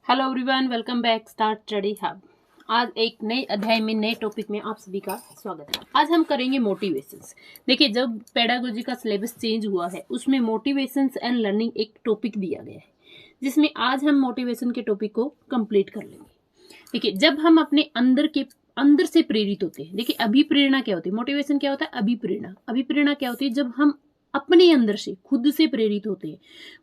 Hello everyone, welcome back start study hub. आज एक नए अध्याय में नए टॉपिक में आप सभी का स्वागत है। आज हम करेंगे मोटिवेशंस। देखिए, जब पेडागोजी का सिलेबस चेंज हुआ है उसमें मोटिवेशंस एंड लर्निंग एक टॉपिक दिया गया है, जिसमें आज हम मोटिवेशन के टॉपिक को कंप्लीट कर लेंगे। देखिए, जब हम अपने अंदर से प्रेरित होते हैं। देखिए, अभिप्रेरणा क्या होती है, मोटिवेशन क्या होता है, अभिप्रेरणा। अभिप्रेरणा क्या होती है, जब हम अपने अंदर से खुद से प्रेरित होते हैं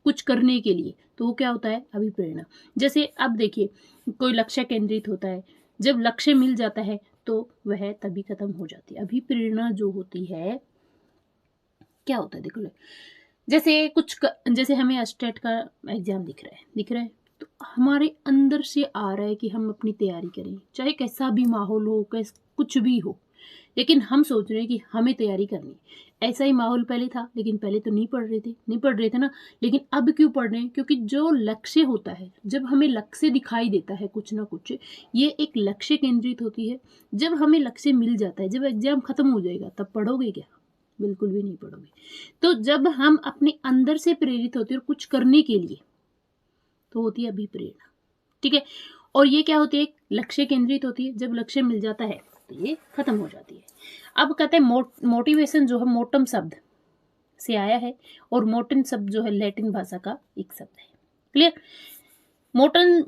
कुछ करने के लिए, तो वो क्या होता है, अभिप्रेरणा। जैसे अब देखिए, कोई लक्ष्य केंद्रित होता है, जब लक्ष्य मिल जाता है तो वह तभी खत्म हो जाती है। अभिप्रेरणा जो होती है क्या होता है, देखो जैसे हमें स्टेट का एग्जाम दिख रहा है तो हमारे अंदर से आ रहा है कि हम अपनी तैयारी करें, चाहे कैसा भी माहौल हो, कुछ भी हो, लेकिन हम सोच रहे हैं कि हमें तैयारी करनी है। ऐसा ही माहौल पहले था, लेकिन पहले तो नहीं पढ़ रहे थे ना। लेकिन अब क्यों पढ़ रहे हैं, क्योंकि जो लक्ष्य होता है, जब हमें लक्ष्य दिखाई देता है कुछ ना कुछ, ये एक लक्ष्य केंद्रित होती है। जब हमें लक्ष्य मिल जाता है, जब एग्जाम खत्म हो जाएगा, तब पढ़ोगे क्या, बिल्कुल भी नहीं पढ़ोगे। तो जब हम अपने अंदर से प्रेरित होते हैं और कुछ करने के लिए, तो होती है अभिप्रेरणा। ठीक है, और ये क्या होती है, लक्ष्य केंद्रित होती है। जब लक्ष्य मिल जाता है तो ये खत्म हो जाती है। अब कहते हैं मोटिवेशन जो है मोटम शब्द से आया है, और मोटम शब्द जो है लैटिन भाषा का एक शब्द है। क्लियर।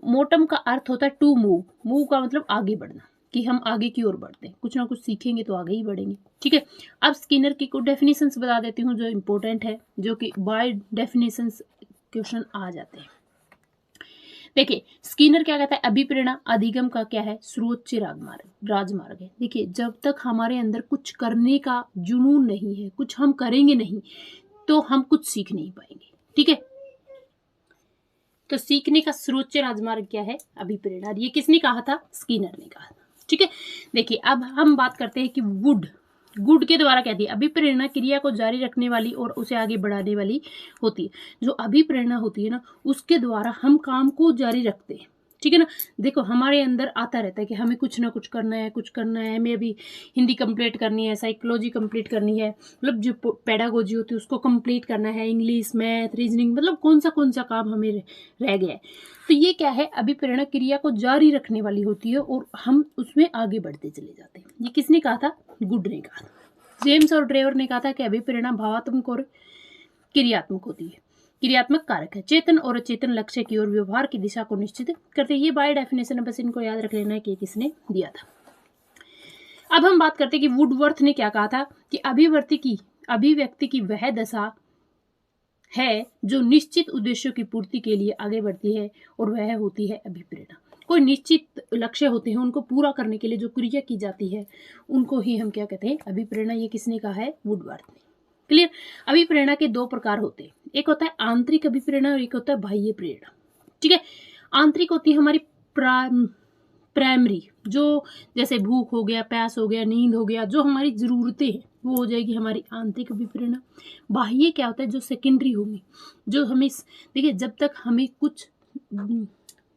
मोटम का अर्थ होता है टू मूव का मतलब आगे बढ़ना, कि हम आगे की ओर बढ़ते हैं, कुछ ना कुछ सीखेंगे तो आगे ही बढ़ेंगे। ठीक है, अब स्किनर की कुछ डेफिनेशंस बता देती हूँ जो इंपॉर्टेंट है, जो कि बाय डेफिनेशंस क्वेश्चन आ जाते हैं। देखिए, स्किनर क्या कहता है, अभिप्रेरणा अधिगम का क्या है, सर्वोच्च राजमार्ग है। देखिए, जब तक हमारे अंदर कुछ करने का जुनून नहीं है, कुछ हम करेंगे नहीं, तो हम कुछ सीख नहीं पाएंगे। ठीक है, तो सीखने का सर्वोच्च राजमार्ग क्या है, अभिप्रेरणा। ये किसने कहा था, स्किनर ने कहा था। ठीक है, देखिए अब हम बात करते हैं कि गुड के द्वारा क्या थी, अभिप्रेरणा क्रिया को जारी रखने वाली और उसे आगे बढ़ाने वाली होती है। जो अभिप्रेरणा होती है ना, उसके द्वारा हम काम को जारी रखते हैं। ठीक है ना। देखो, हमारे अंदर आता रहता है कि हमें कुछ ना कुछ करना है, हमें अभी हिंदी कंप्लीट करनी है, साइकोलॉजी कंप्लीट करनी है, मतलब जो पेडागोजी होती है उसको कंप्लीट करना है, इंग्लिश, मैथ, रीजनिंग, मतलब कौन सा काम हमें रह गया है। तो ये क्या है, अभिप्रेरणा क्रिया को जारी रखने वाली होती है और हम उसमें आगे बढ़ते चले जाते हैं। ये किसने कहा था, गुड ने कहा था। जेम्स और ड्रेवर ने कहा था कि अभिप्रेरणा भावात्मक और क्रियात्मक होती है, क्रियात्मक कारक है, चेतन और अचेतन लक्ष्य की ओर व्यवहार की दिशा को निश्चित करते हैं। ये बाय डेफिनेशन है, बस इनको याद रख लेना है कि किसने दिया था। अब हम बात करते हैं कि वुडवर्थ ने क्या कहा था, कि अभिव्यक्ति की वह दशा है जो निश्चित उद्देश्यों की पूर्ति के लिए आगे बढ़ती है, और वह होती है अभिप्रेरणा। कोई निश्चित लक्ष्य होते हैं, उनको पूरा करने के लिए जो क्रिया की जाती है, उनको ही हम क्या कहते हैं, अभिप्रेरणा। ये किसने कहा है, वुडवर्थ ने। क्लियर। अभिप्रेरणा के दो प्रकार होते हैं, एक होता है आंतरिक अभिप्रेरणा और एक होता है बाह्य प्रेरणा। ठीक है, आंतरिक होती है हमारी प्राइमरी, जो जैसे भूख हो गया, प्यास हो गया, नींद हो गया, जो हमारी जरूरतें हैं, वो हो जाएगी हमारी आंतरिक अभिप्रेरणा। बाह्य क्या होता है, जो सेकेंडरी होगी, जो हमें, देखिए, जब तक हमें कुछ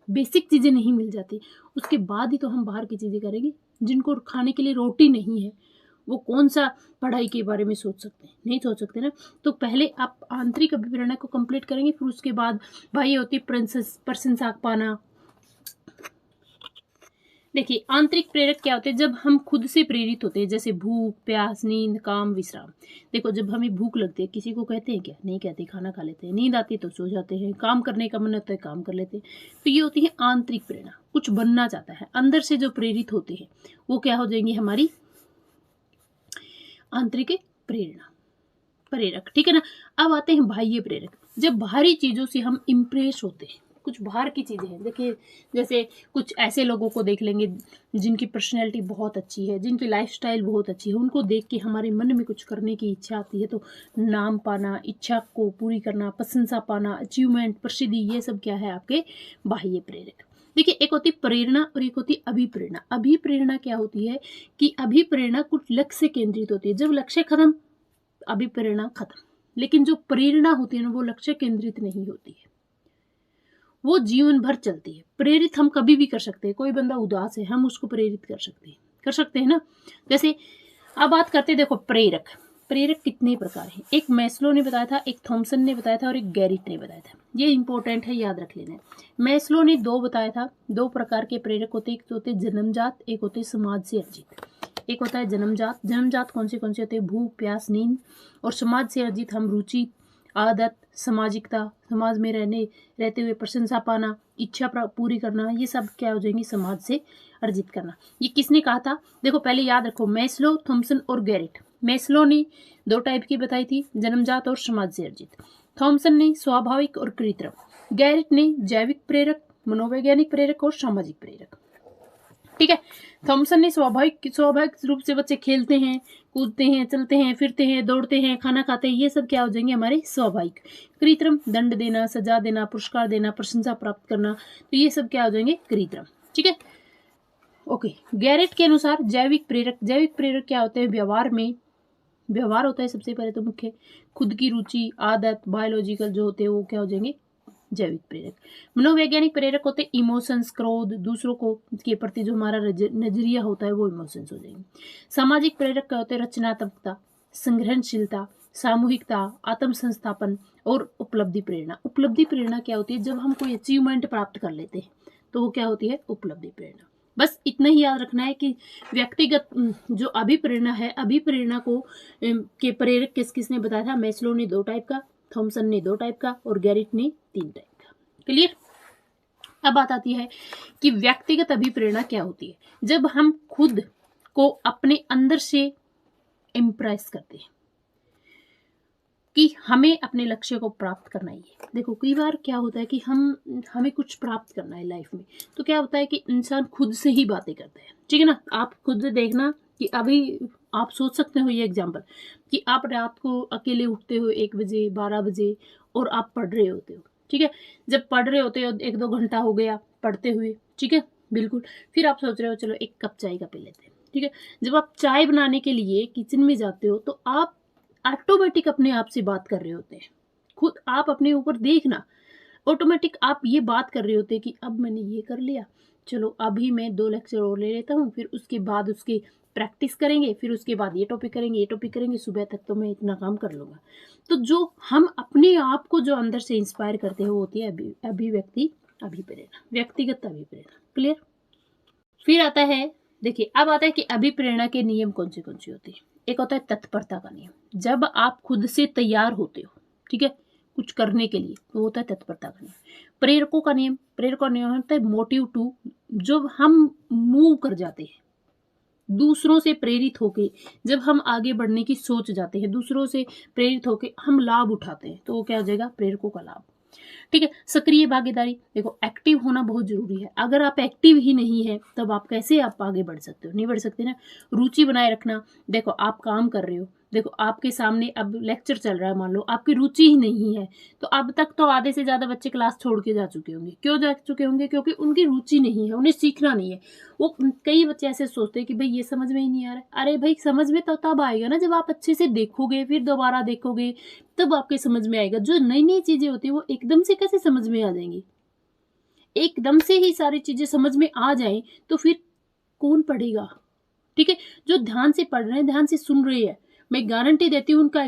बेसिक चीज़ें नहीं मिल जाती, उसके बाद ही तो हम बाहर की चीज़ें करेंगे। जिनको खाने के लिए रोटी नहीं है, वो कौन सा पढ़ाई के बारे में सोच सकते हैं, नहीं सोच सकते ना। तो पहले आप आंतरिक अभिप्रेरणा को कंप्लीट करेंगे, फिर उसके बाद बाह्य होती प्रशंसा पाना। देखिए, आंतरिक प्रेरक क्या होते हैं, जब हम खुद से प्रेरित होते हैं, जैसे भूख, प्यास, नींद, काम, विश्राम। देखो, जब हमें भूख लगती है, किसी को कहते हैं क्या, नहीं कहते, खाना खा लेते हैं। नींद आती है तो सो जाते हैं, काम करने का मन होता है, काम कर लेते हैं। तो ये होती है आंतरिक प्रेरणा। कुछ बनना चाहता है, अंदर से जो प्रेरित होते हैं, वो क्या हो जाएंगे, हमारी आंतरिक प्रेरक। ठीक है ना। अब आते हैं बाह्य प्रेरक। जब बाहरी चीजों से हम इम्प्रेस होते हैं, कुछ बाहर की चीजें हैं, देखिए, जैसे कुछ ऐसे लोगों को देख लेंगे जिनकी पर्सनैलिटी बहुत अच्छी है, जिनकी लाइफस्टाइल बहुत अच्छी है, उनको देख के हमारे मन में कुछ करने की इच्छा आती है। तो नाम पाना, इच्छा को पूरी करना, प्रशंसा पाना, अचीवमेंट, प्रसिद्धि, ये सब क्या है, आपके बाह्य प्रेरक। देखिए, एक होती प्रेरणा और एक होती अभिप्रेरणा। अभिप्रेरणा क्या होती है, कि अभिप्रेरणा कुछ लक्ष्य केंद्रित होती है, जब लक्ष्य खत्म, अभिप्रेरणा खत्म। लेकिन जो प्रेरणा होती है ना, वो लक्ष्य केंद्रित नहीं होती है, वो जीवन भर चलती है। प्रेरित हम कभी भी कर सकते हैं, कोई बंदा उदास है, हम उसको प्रेरित कर सकते हैं ना। जैसे अब बात करते हैं, देखो, प्रेरक। प्रेरक कितने प्रकार हैं? एक मैस्लो ने बताया था, एक थॉमसन ने बताया था और एक गैरिट ने बताया था। ये इंपॉर्टेंट है, याद रख लेना है। मैस्लो ने 2 बताया था, 2 प्रकार के प्रेरक होते हैं, एक होते जन्मजात, एक होते समाज से अर्जित। एक होता है जन्मजात। जन्मजात कौन से होते हैं? भूख, प्यास, नींद। और समाज से अर्जित हम रुचि, आदत, सामाजिकता, समाज में रहते हुए प्रशंसा पाना, इच्छा पूरी करना, ये सब क्या हो जाएंगे? समाज से अर्जित करना। ये किसने कहा था? देखो पहले याद रखो, मैस्लो, थॉमसन और गैरिट। मैस्लो ने 2 टाइप की बताई थी, जन्मजात और समाज से अर्जित। थॉमसन ने स्वाभाविक और कृत्रिम। गैरिट ने जैविक प्रेरक, मनोवैज्ञानिक प्रेरक और सामाजिक प्रेरक। ठीक है। थॉमसन ने स्वाभाविक रूप से बच्चे खेलते हैं, कूदते हैं, चलते हैं, फिरते हैं, दौड़ते हैं, खाना खाते हैं, ये सब क्या हो जाएंगे? हमारे स्वाभाविक। कृत्रिम, दंड देना, सजा देना, पुरस्कार देना, प्रशंसा प्राप्त करना, तो ये सब क्या हो जाएंगे? कृत्रिम। ठीक है, ओके। गैरेट के अनुसार जैविक प्रेरक। जैविक प्रेरक क्या होते हैं? व्यवहार होता है सबसे पहले तो मुख्य, खुद की रुचि, आदत, बायोलॉजिकल जो होते हैं वो क्या हो जाएंगे? जैविक प्रेरक। मनोवैज्ञानिक प्रेरक होते हैं इमोशंस, क्रोध, दूसरों को के प्रति जो हमारा नजरिया होता है वो इमोशंस हो जाएंगे। सामाजिक प्रेरक क्या होते हैं? रचनात्मकता, संग्रहणशीलता, सामूहिकता, आत्म संस्थापन और उपलब्धि प्रेरणा। उपलब्धि प्रेरणा क्या होती है? जब हम कोई अचीवमेंट प्राप्त कर लेते हैं तो वो क्या होती है? उपलब्धि प्रेरणा। बस इतना ही याद रखना है कि व्यक्तिगत जो अभिप्रेरणा है, अभिप्रेरणा को के प्रेरक किस किसने बताया था? मैस्लो ने 2 टाइप का, थॉमसन ने 2 टाइप का और गैरिट ने 3 टाइप का। क्लियर? अब बात आती है कि व्यक्तिगत अभिप्रेरणा क्या होती है? जब हम खुद को अपने अंदर से इम्प्रेस करते हैं कि हमें अपने लक्ष्य को प्राप्त करना ही है। देखो कई बार क्या होता है कि हमें कुछ प्राप्त करना है लाइफ में, तो क्या होता है कि इंसान खुद से ही बातें करता है। ठीक है ना? आप खुद से देखना कि अभी आप सोच सकते हो ये एग्जाम्पल कि आप रात को अकेले उठते हो 1 बजे 12 बजे और आप पढ़ रहे होते हो। ठीक है, जब पढ़ रहे होते हो 1-2 घंटा हो गया पढ़ते हुए, ठीक है, बिल्कुल, फिर आप सोच रहे हो चलो 1 कप चाय का पी लेते हैं। ठीक है, जब आप चाय बनाने के लिए किचन में जाते हो तो आप ऑटोमेटिक अपने आप से बात कर रहे होते हैं। खुद आप अपने ऊपर देखना, ऑटोमेटिक आप ये बात कर रहे होते हैं कि अब मैंने ये कर लिया, चलो अभी मैं 2 लेक्चर और ले लेता हूँ, फिर उसके बाद उसकी प्रैक्टिस करेंगे, फिर उसके बाद ये टॉपिक करेंगे, सुबह तक तो मैं इतना काम कर लूँगा। तो जो हम अपने आप को जो अंदर से इंस्पायर करते हैं वो होती है अभिव्यक्ति अभिप्रेरणा, व्यक्तिगत अभिप्रेरणा। क्लियर? फिर आता है, देखिए अब आता है कि अभिप्रेरणा के नियम कौन से होते हैं। एक होता है तत्परता का नियम। जब आप खुद से तैयार होते हो, ठीक है, कुछ करने के लिए, तो होता है तत्परता का नियम। प्रेरकों का नियम होता है मोटिव टू, जब हम मूव कर जाते हैं दूसरों से प्रेरित होके, जब हम आगे बढ़ने की सोच जाते हैं, दूसरों से प्रेरित होके हम लाभ उठाते हैं, तो वो क्या हो जाएगा? प्रेरकों का लाभ। ठीक है, सक्रिय भागीदारी। देखो एक्टिव होना बहुत जरूरी है। अगर आप एक्टिव ही नहीं है तब आप कैसे आप आगे बढ़ सकते हो? नहीं बढ़ सकते ना। रुचि बनाए रखना। देखो आप काम कर रहे हो, देखो आपके सामने अब लेक्चर चल रहा है, मान लो आपकी रुचि ही नहीं है, तो अब तक तो आधे से ज्यादा बच्चे क्लास छोड़ के जा चुके होंगे। क्यों जा चुके होंगे? क्योंकि उनकी रुचि नहीं है, उन्हें सीखना नहीं है। वो कई बच्चे ऐसे सोचते हैं कि भाई ये समझ में ही नहीं आ रहा है। अरे भाई समझ में तो तब आएगा ना जब आप अच्छे से देखोगे, फिर दोबारा देखोगे, तब आपके समझ में आएगा। जो नई नई चीजें होती है वो एकदम से कैसे समझ में आ जाएंगी? एकदम से ही सारी चीजें समझ में आ जाएं तो फिर कौन पढ़ेगा? ठीक है, जो ध्यान से पढ़ रहे हैं, ध्यान से सुन रहे हैं, मैं गारंटी देती हूँ उनका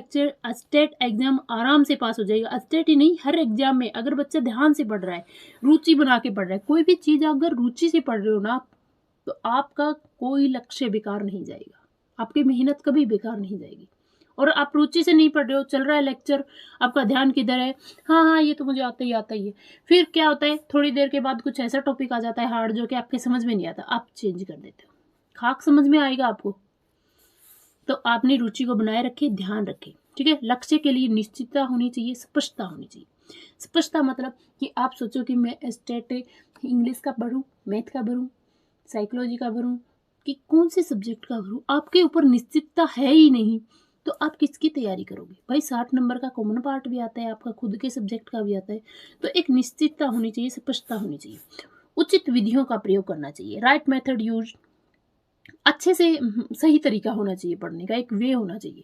स्टेट एग्जाम आराम से पास हो जाएगा। स्टेट ही नहीं, हर एग्जाम में अगर बच्चा ध्यान से पढ़ रहा है, रुचि बना के पढ़ रहा है, कोई भी चीज अगर रुचि से पढ़ रहे हो ना, तो आपका कोई लक्ष्य बेकार नहीं जाएगा, आपकी मेहनत कभी बेकार नहीं जाएगी। और आप रुचि से नहीं पढ़ रहे हो, चल रहा है लेक्चर, आपका ध्यान किधर है? हाँ ये तो मुझे आता ही है। फिर क्या होता है, थोड़ी देर के बाद कुछ ऐसा टॉपिक आ जाता है हार्ड जो कि आपके समझ में नहीं आता, आप चेंज कर देते हो। खाक समझ में आएगा आपको। तो आपने रुचि को बनाए रखे, ध्यान रखे। ठीक है, लक्ष्य के लिए निश्चितता होनी चाहिए, स्पष्टता होनी चाहिए। स्पष्टता मतलब कि आप सोचो कि मैं स्टेट इंग्लिश का भरूं, मैथ का भरूं, साइकोलॉजी का भरूं, कि कौन से सब्जेक्ट का भरूं, आपके ऊपर निश्चितता है ही नहीं, तो आप किसकी तैयारी करोगे? भाई 60 नंबर का कॉमन पार्ट भी आता है, आपका खुद के सब्जेक्ट का भी आता है। तो एक निश्चितता होनी चाहिए, स्पष्टता होनी चाहिए। उचित विधियों का प्रयोग करना चाहिए, राइट मेथड यूज, अच्छे से सही तरीका होना चाहिए पढ़ने का, एक वे होना चाहिए।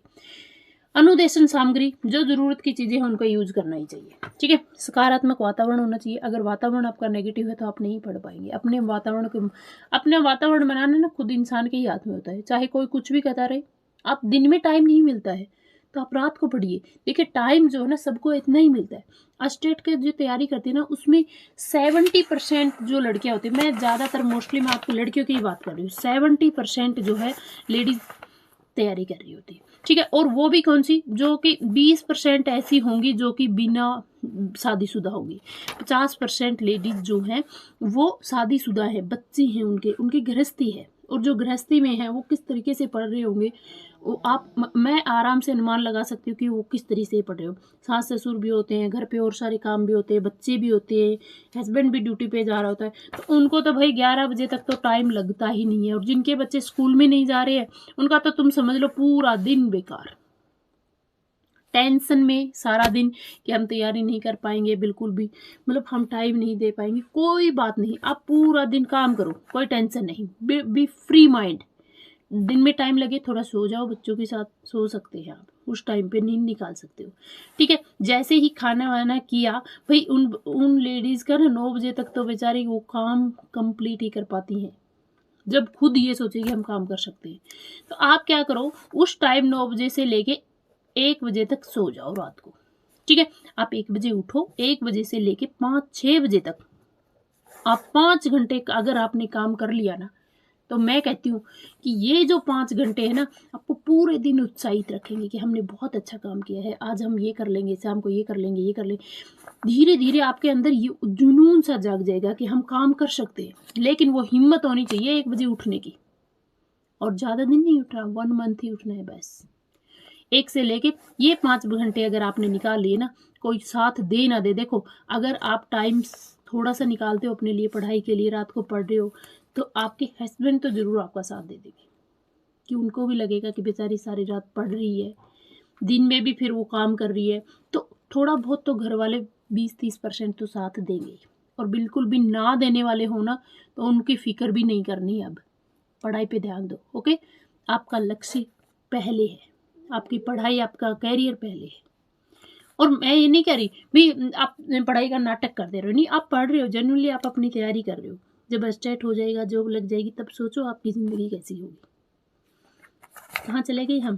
अनुदेशन सामग्री, जो जरूरत की चीजें हैं उनका यूज करना ही चाहिए। ठीक है, सकारात्मक वातावरण होना चाहिए। अगर वातावरण आपका नेगेटिव है तो आप नहीं पढ़ पाएंगे। अपना वातावरण बनाना ना खुद इंसान के ही हाथ में होता है। चाहे कोई कुछ भी कहता रहे, आप दिन में टाइम नहीं मिलता है, तो आप रात को पढ़िए। देखिए टाइम जो है ना सबको इतना ही मिलता है। स्टेट के जो तैयारी करती है ना उसमें 70% जो लड़कियां होती है, मैं ज़्यादातर मोस्टली मैं आपको लड़कियों की ही बात कर रही हूँ, 70% जो है लेडीज तैयारी कर रही होती है, ठीक है। और वो भी कौन सी, जो कि 20% ऐसी होंगी जो कि बिना शादीशुदा होंगी। 50% लेडीज जो हैं वो शादीशुदा है, बच्चे हैं, उनकी गृहस्थी है, और जो गृहस्थी में है वो किस तरीके से पढ़ रहे होंगे वो मैं आराम से अनुमान लगा सकती हूँ कि वो किस तरीके से पढ़ रहे हो। सास ससुर भी होते हैं घर पे, और सारे काम भी होते हैं, बच्चे भी होते हैं, हस्बैंड भी ड्यूटी पे जा रहा होता है, तो उनको तो भाई 11 बजे तक तो टाइम लगता ही नहीं है। और जिनके बच्चे स्कूल में नहीं जा रहे हैं उनका तो तुम समझ लो पूरा दिन बेकार, टेंशन में सारा दिन कि हम तैयारी नहीं कर पाएंगे, बिल्कुल भी मतलब हम टाइम नहीं दे पाएंगे। कोई बात नहीं, आप पूरा दिन काम करो, कोई टेंशन नहीं, बी फ्री माइंड। दिन में टाइम लगे थोड़ा सो जाओ, बच्चों के साथ सो सकते हैं आप, उस टाइम पे नींद निकाल सकते हो, ठीक है। जैसे ही खाना वाना किया भाई, उन लेडीज़ का ना 9 बजे तक तो बेचारी वो काम कंप्लीट ही कर पाती हैं, जब खुद ये सोचे कि हम काम कर सकते हैं। तो आप क्या करो, उस टाइम 9 बजे से लेके 1 बजे तक सो जाओ रात को, ठीक है। आप 1 बजे उठो, 1 बजे से लेके 5-6 बजे तक आप 5 घंटे अगर आपने काम कर लिया ना, तो मैं कहती हूँ कि ये जो 5 घंटे है ना आपको पूरे दिन उत्साहित रखेंगे कि हमने बहुत अच्छा काम किया है, आज हम ये कर लेंगे, शाम को ये कर लेंगे, ये कर लेंगे। धीरे धीरे आपके अंदर ये जुनून सा जाग जाएगा कि हम काम कर सकते हैं। लेकिन वो हिम्मत होनी चाहिए 1 बजे उठने की, और ज़्यादा दिन नहीं उठना, 1 मंथ ही उठना है बस। 1 से लेके ये 5 घंटे अगर आपने निकाल लिए ना, कोई साथ दे ना दे, देखो अगर आप टाइम थोड़ा सा निकालते हो अपने लिए, पढ़ाई के लिए, रात को पढ़ रहे हो, तो आपके हस्बैंड तो ज़रूर आपका साथ दे देंगे, कि उनको भी लगेगा कि बेचारी सारी रात पढ़ रही है, दिन में भी फिर वो काम कर रही है, तो थोड़ा बहुत तो घर वाले 20-30% तो साथ देंगे। और बिल्कुल भी ना देने वाले हो ना, तो उनकी फ़िक्र भी नहीं करनी। अब पढ़ाई पे ध्यान दो, ओके। आपका लक्ष्य पहले है, आपकी पढ़ाई, आपका कैरियर पहले है। और मैं ये नहीं कह रही भी आप पढ़ाई का नाटक कर दे रहे हो, नहीं, आप पढ़ रहे हो, जेन्युइनली आप अपनी तैयारी कर रहे हो। जब स्टेट हो जाएगा, जॉब लग जाएगी, तब सोचो आपकी ज़िंदगी कैसी होगी, कहाँ चले गए हम।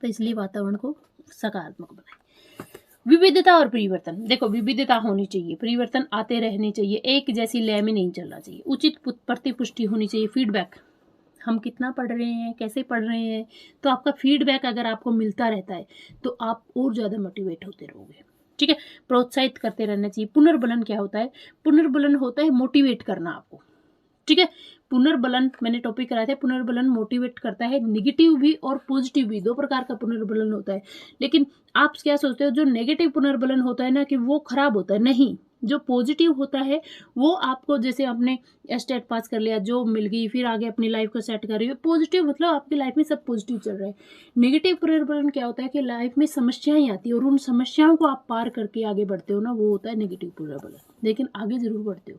तो इसलिए वातावरण को सकारात्मक बनाए। विविधता और परिवर्तन, देखो विविधता होनी चाहिए, परिवर्तन आते रहने चाहिए, एक जैसी लय में नहीं चलना चाहिए, उचित प्रतिपुष्टि होनी चाहिए, फीडबैक, हम कितना पढ़ रहे हैं, कैसे पढ़ रहे हैं, तो आपका फीडबैक अगर आपको मिलता रहता है तो आप और ज़्यादा मोटिवेट होते रहोगे, ठीक है। प्रोत्साहित करते रहना चाहिए। पुनर्बलन क्या होता है, पुनर्बलन होता है मोटिवेट करना आपको, ठीक है। पुनर्बलन मैंने टॉपिक कराया था, पुनर्बलन मोटिवेट करता है, निगेटिव भी और पॉजिटिव भी, 2 प्रकार का पुनर्बलन होता है। लेकिन आप क्या सोचते हो, जो नेगेटिव पुनर्बलन होता है ना कि वो खराब होता है, नहीं, जो पॉजिटिव होता है वो आपको, जैसे आपने स्टेट पास कर लिया, जॉब मिल गई, फिर आगे अपनी लाइफ को सेट कर रही हो, पॉजिटिव मतलब आपकी लाइफ में सब पॉजिटिव चल रहा है। नेगेटिव पुनर्बलन क्या होता है कि लाइफ में समस्याएं आती है और उन समस्याओं को आप पार करके आगे बढ़ते हो ना, वो होता है नेगेटिव पुनर्बलन, लेकिन आगे जरूर बढ़ते हो।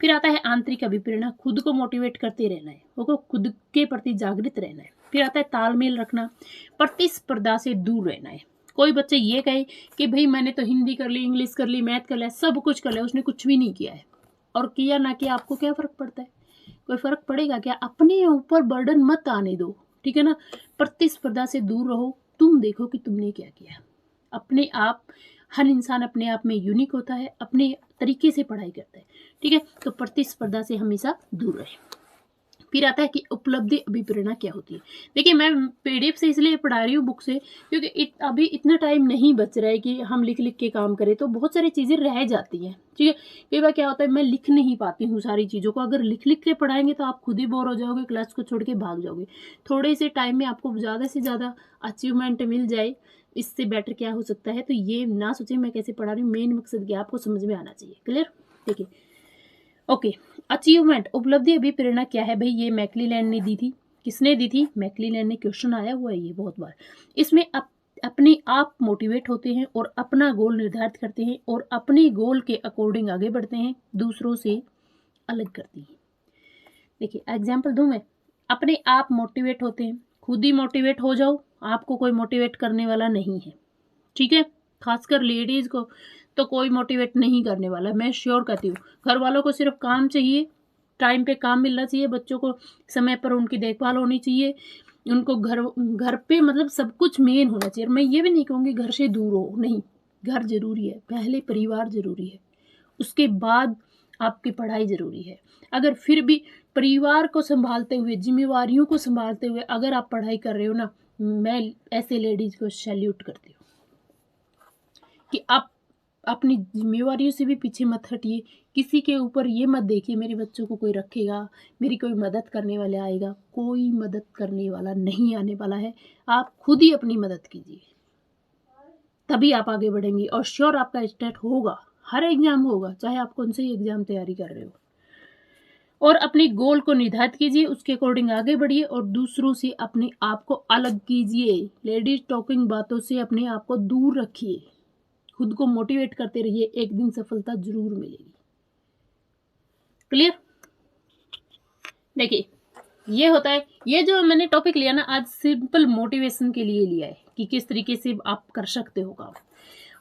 फिर आता है आंतरिक अभिप्रेरणा, खुद को मोटिवेट करते रहना है, वो खुद के प्रति जागृत रहना है। फिर आता है तालमेल रखना, प्रतिस्पर्धा से दूर रहना है। कोई बच्चे ये कहे कि भाई मैंने तो हिंदी कर ली, इंग्लिश कर ली, मैथ कर लिया, सब कुछ कर लिया, उसने कुछ भी नहीं किया है, और किया ना किया आपको क्या फ़र्क पड़ता है, कोई फ़र्क पड़ेगा क्या। अपने ऊपर बर्डन मत आने दो, ठीक है ना। प्रतिस्पर्धा से दूर रहो, तुम देखो कि तुमने क्या किया। अपने आप, हर इंसान अपने आप में यूनिक होता है, अपने तरीके से पढ़ाई करता है, ठीक है। तो प्रतिस्पर्धा से हमेशा दूर रहे। फिर आता है कि उपलब्धि अभिप्रेरणा क्या होती है। देखिए मैं पीडीएफ से इसलिए पढ़ा रही हूँ बुक से, क्योंकि अभी इतना टाइम नहीं बच रहा है कि हम लिख लिख के काम करें, तो बहुत सारी चीज़ें रह जाती हैं, ठीक है। कई बार क्या होता है मैं लिख नहीं पाती हूँ सारी चीज़ों को, अगर लिख लिख के पढ़ाएंगे तो आप खुद ही बोर हो जाओगे, क्लास को छोड़ के भाग जाओगे। थोड़े से टाइम में आपको ज़्यादा से ज़्यादा अचीवमेंट मिल जाए, इससे बेटर क्या हो सकता है। तो ये ना सोचें मैं कैसे पढ़ा रही हूँ, मेन मकसद क्या आपको समझ में आना चाहिए। क्लियर, देखिए ओके। अचीवमेंट, उपलब्धि अभिप्रेरणा क्या है भाई, ये मैकलीलैंड ने दी थी। किसने दी थी, मैकलीलैंड ने। क्वेश्चन आया हुआ है ये बहुत बार। इसमें अपने आप मोटिवेट होते हैं और अपना गोल निर्धारित करते हैं और अपने गोल के अकॉर्डिंग आगे बढ़ते हैं, दूसरों से अलग करती हैं। देखिए एग्जाम्पल दूं मैं, अपने आप मोटिवेट होते हैं, खुद ही मोटिवेट हो जाओ, आपको कोई मोटिवेट करने वाला नहीं है, ठीक है। खासकर लेडीज़ को तो कोई मोटिवेट नहीं करने वाला, मैं श्योर कहती हूँ। घर वालों को सिर्फ काम चाहिए, टाइम पे काम मिलना चाहिए, बच्चों को समय पर उनकी देखभाल होनी चाहिए, उनको घर पे मतलब सब कुछ मेन होना चाहिए। मैं ये भी नहीं कहूँगी घर से दूर हो, नहीं, घर जरूरी है, पहले परिवार जरूरी है, उसके बाद आपकी पढ़ाई जरूरी है। अगर फिर भी परिवार को संभालते हुए, जिम्मेवारियों को संभालते हुए अगर आप पढ़ाई कर रहे हो ना, मैं ऐसे लेडीज को सैल्यूट करती हूँ कि आप अपनी जिम्मेवारियों से भी पीछे मत हटिए। किसी के ऊपर ये मत देखिए मेरे बच्चों को कोई रखेगा, मेरी कोई मदद करने वाला आएगा, कोई मदद करने वाला नहीं आने वाला है। आप खुद ही अपनी मदद कीजिए, तभी आप आगे बढ़ेंगे। और श्योर आपका स्टेट होगा, हर एग्जाम होगा, चाहे आप कौन से एग्जाम तैयारी कर रहे हो। और अपनी गोल को निर्धारित कीजिए, उसके अकॉर्डिंग आगे बढ़िए और दूसरों से अपने आप को अलग कीजिए। लेडीज टॉकिंग बातों से अपने आप को दूर रखिए, खुद को मोटिवेट करते रहिए, एक दिन सफलता जरूर मिलेगी। क्लियर? देखिए ये होता है, ये जो मैंने टॉपिक लिया ना आज, सिंपल मोटिवेशन के लिए लिया है कि किस तरीके से आप कर सकते हो काम।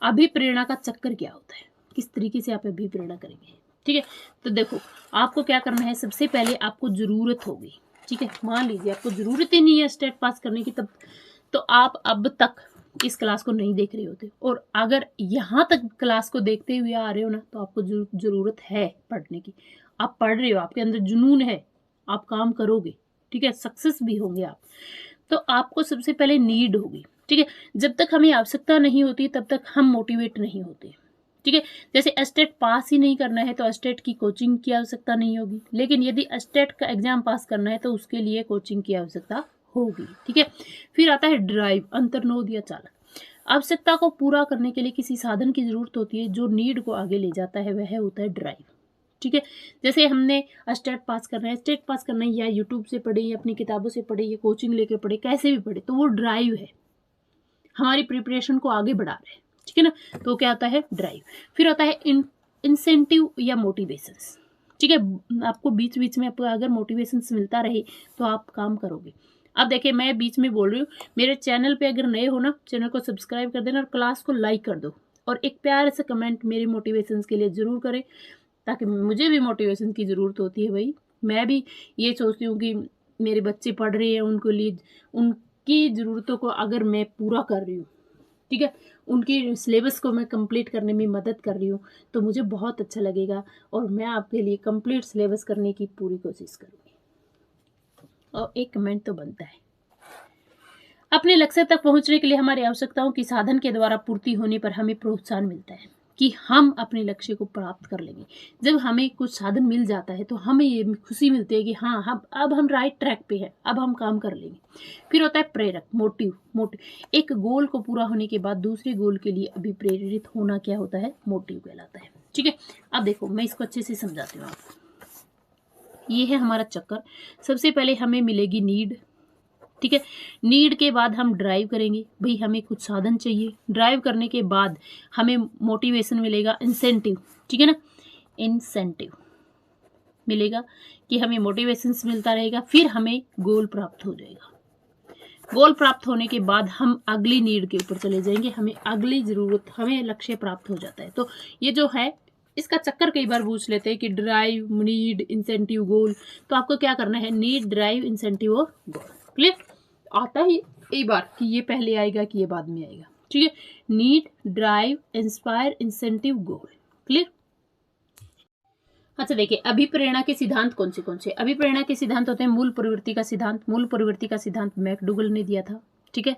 अभिप्रेरणा का चक्कर क्या होता है, किस तरीके से आप अभिप्रेरणा करेंगे, ठीक है। तो देखो आपको क्या करना है, सबसे पहले आपको जरूरत होगी, ठीक है। मान लीजिए आपको जरूरत ही नहीं है स्टेट पास करने की, तब तो आप अब तक इस क्लास को नहीं देख रहे होते, और अगर यहाँ तक क्लास को देखते हुए आ रहे हो ना, तो आपको जरूरत है पढ़ने की। आप पढ़ रहे हो, आपके अंदर जुनून है, आप काम करोगे, ठीक है, सक्सेस भी होंगे आप। तो आपको सबसे पहले नीड होगी, ठीक है। जब तक हमें आवश्यकता नहीं होती तब तक हम मोटिवेट नहीं होते, ठीक है। जैसे स्टेट पास ही नहीं करना है तो स्टेट की कोचिंग की आवश्यकता नहीं होगी, लेकिन यदि स्टेट का एग्जाम पास करना है तो उसके लिए कोचिंग की आवश्यकता होगी, ठीक है। फिर आता है ड्राइव, अंतर्नोद या चालक। आवश्यकता को पूरा करने के लिए किसी साधन की जरूरत होती है, जो नीड को आगे ले जाता है वह होता है ड्राइव, ठीक है। जैसे हमने स्टेट पास करना है, स्टेट पास करना है, या यूट्यूब से पढ़े या अपनी किताबों से पढ़े या कोचिंग लेके पढ़े, कैसे भी पढ़े, तो वो ड्राइव है, हमारी प्रिपरेशन को आगे बढ़ा रहे हैं, ठीक है ना। तो क्या आता है ड्राइव। फिर आता है इंसेंटिव या मोटिवेशन, ठीक है। आपको बीच बीच में आपको अगर मोटिवेशन मिलता रहे तो आप काम करोगे। अब देखिए मैं बीच में बोल रही हूँ, मेरे चैनल पे अगर नए हो ना, चैनल को सब्सक्राइब कर देना और क्लास को लाइक कर दो, और एक प्यार से कमेंट मेरे मोटिवेशन के लिए ज़रूर करें, ताकि मुझे भी मोटिवेशन की ज़रूरत होती है भाई। मैं भी ये सोचती हूँ कि मेरे बच्चे पढ़ रहे हैं, उनको लिए उनकी ज़रूरतों को अगर मैं पूरा कर रही हूँ, ठीक है, उनकी सिलेबस को मैं कंप्लीट करने में मदद कर रही हूँ, तो मुझे बहुत अच्छा लगेगा, और मैं आपके लिए कंप्लीट सिलेबस करने की पूरी कोशिश करूँगी। और एक कमेंट तो बनता है। अपने लक्ष्य तक पहुँचने के लिए हमारी आवश्यकताओं की साधन के द्वारा पूर्ति होने पर हमें प्रोत्साहन मिलता है कि हम अपने लक्ष्य को प्राप्त कर लेंगे। जब हमें कुछ साधन मिल जाता है तो हमें ये खुशी मिलती है कि हाँ अब हम राइट ट्रैक पे हैं, अब हम काम कर लेंगे। फिर होता है प्रेरक, मोटिव। एक गोल को पूरा होने के बाद दूसरे गोल के लिए अभी प्रेरित होना क्या होता है, मोटिव कहलाता है, ठीक है। अब देखो मैं इसको अच्छे से समझाती हूँ आपको। ये है हमारा चक्कर। सबसे पहले हमें मिलेगी नीड, ठीक है। नीड के बाद हम ड्राइव करेंगे, भाई हमें कुछ साधन चाहिए। ड्राइव करने के बाद हमें मोटिवेशन मिलेगा, इंसेंटिव, ठीक है ना, इंसेंटिव मिलेगा कि हमें मोटिवेशन मिलता रहेगा। फिर हमें गोल प्राप्त हो जाएगा। गोल प्राप्त होने के बाद हम अगली नीड के ऊपर चले जाएंगे, हमें अगली जरूरत, हमें लक्ष्य प्राप्त हो जाता है। तो ये जो है इसका चक्कर कई बार पूछ लेते हैं कि ड्राइव, नीड, इंसेंटिव, गोल। तो आपको क्या करना है, नीड, ड्राइव, इंसेंटिव और गोल। क्लियर? आता ही एक बार कि ये पहले आएगा कि ये बाद में आएगा, ठीक है। नीड, ड्राइव, इंस्पायर, इंसेंटिव, गोल। क्लियर? अच्छा देखिए अभिप्रेरणा के सिद्धांत कौन से। अभिप्रेरणा के सिद्धांत होते हैं मूल प्रवृत्ति का सिद्धांत। मूल प्रवृत्ति का सिद्धांत मैकडूगल ने दिया था, ठीक है।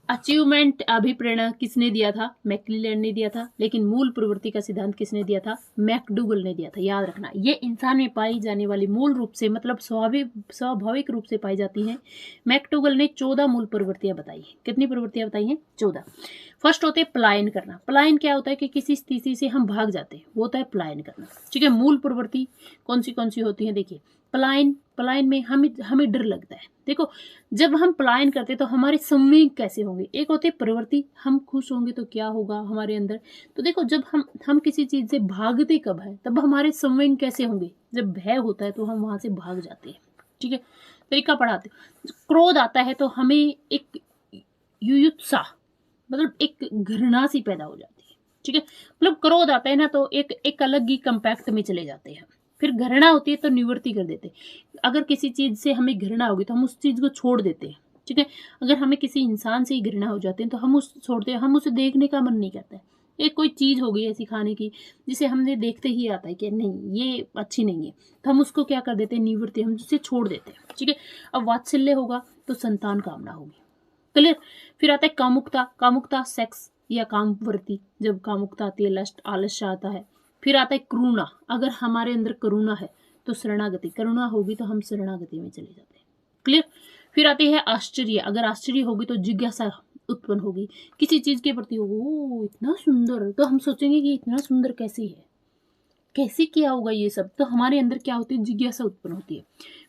अचीवमेंट अभिप्रेरणा किसने दिया था, मैक्लिलैंड ने दिया था। लेकिन मूल प्रवृत्ति का सिद्धांत किसने दिया था, मैकडूगल ने दिया था। याद रखना, ये इंसान में पाई जाने वाली मूल रूप से, मतलब स्वाभाविक रूप से पाई जाती हैं। मैकडूगल ने 14 मूल प्रवृत्तियां बताई हैं। कितनी प्रवृत्तियां बताई हैं, 14। फर्स्ट होते हैं पलायन करना। पलायन क्या होता है कि किसी स्थिति से हम भाग जाते हैं, वो होता है पलायन करना, ठीक है। मूल प्रवृत्ति कौन सी होती है, देखिए पलायन में हमें डर लगता है। देखो जब हम पलायन करते हैं तो हमारे संवेग कैसे होंगे। एक होते प्रवृत्ति, हम खुश होंगे तो क्या होगा हमारे अंदर। तो देखो जब हम किसी चीज से भागते कब है, तब हमारे संवेग कैसे होंगे, जब भय होता है तो हम वहां से भाग जाते हैं, ठीक है। तरीका पढ़ाते। क्रोध आता है तो हमें एक युयुत्सा, मतलब एक घृणा सी पैदा हो जाती है, ठीक है। मतलब क्रोध आता है ना तो एक अलग ही कंपैक्ट में चले जाते हैं, फिर घृणा होती है तो निवृत्ति कर देते हैं। अगर किसी चीज से हमें घृणा होगी तो हम उस चीज को छोड़ देते हैं, ठीक है। अगर हमें किसी इंसान से ही घृणा हो जाती है तो हम उस छोड़ते हैं, हम उसे देखने का मन नहीं करता है। एक कोई चीज हो गई ऐसी खाने की जिसे हमने देखते ही आता है कि नहीं ये अच्छी नहीं है, तो हम उसको क्या कर देते हैं, निवृत्ति, हम उसे छोड़ देते हैं, ठीक है। अब वात्सल्य होगा तो संतान कामना होगी, क्लियर। फिर आता है कामुकता। कामुकता सेक्स या कामवृत्ति, जब कामुकता आती है, लस्ट, आलस्य आता है। फिर आता है करुणा, अगर हमारे अंदर करुणा है तो शरणागति, करुणा होगी तो हम शरणागति में चले जाते हैं, क्लियर। फिर आती है आश्चर्य, अगर आश्चर्य होगी तो जिज्ञासा उत्पन्न होगी, किसी चीज के प्रति, ओ इतना सुंदर, तो हम सोचेंगे कि इतना सुंदर कैसी है, कैसे किया होगा ये सब, तो हमारे अंदर क्या होती है, जिज्ञासा उत्पन्न होती है।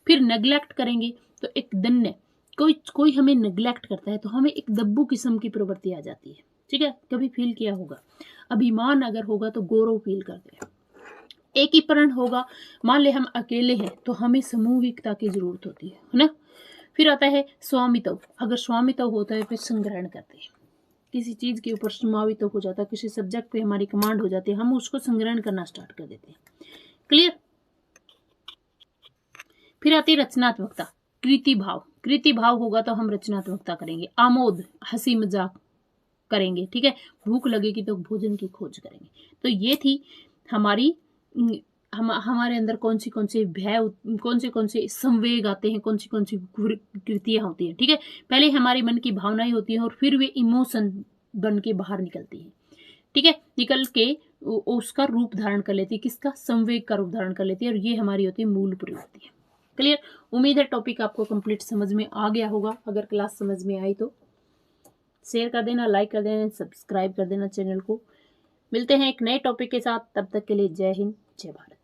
फिर नेग्लेक्ट करेंगे तो एक दन्य, कोई हमें नेग्लेक्ट करता है तो हमें एक दब्बू किस्म की प्रवृत्ति आ जाती है, ठीक है, कभी फील किया होगा। अभिमान अगर होगा तो गौरव फील करते हैं। एकीकरण होगा, मान ले हम अकेले हैं तो हमें सामूहिकता की जरूरत होती है ना। फिर आता है स्वामित्व, अगर स्वामित्व होता है फिर संग्रहण करते हैं, किसी चीज के ऊपर स्वामित्व हो जाता है, किसी सब्जेक्ट पे हमारी कमांड हो जाती है, हम उसको संग्रहण करना स्टार्ट कर देते हैं, क्लियर। फिर आती है रचनात्मकता, कृति भाव, कृति भाव होगा तो हम रचनात्मकता करेंगे। आमोद, हंसी मजाक करेंगे, ठीक है। भूख लगेगी तो भोजन की खोज करेंगे। तो ये थी हमारी हमारे अंदर कौन से भय, कौन से संवेग आते हैं, कौन सी कृतियां होती हैं, ठीक है। पहले हमारे मन की भावनाएं होती हैं और फिर वे इमोशन बन के बाहर निकलती हैं, ठीक है। निकल के उसका रूप धारण कर लेती है, किसका, संवेग का रूप धारण कर लेती है, और ये हमारी होती है मूल प्रवृत्ति, क्लियर। उम्मीद है टॉपिक आपको कंप्लीट समझ में आ गया होगा। अगर क्लास समझ में आई तो शेयर कर देना, लाइक कर देना, सब्सक्राइब कर देना चैनल को। मिलते हैं एक नए टॉपिक के साथ, तब तक के लिए जय हिंद, जय भारत।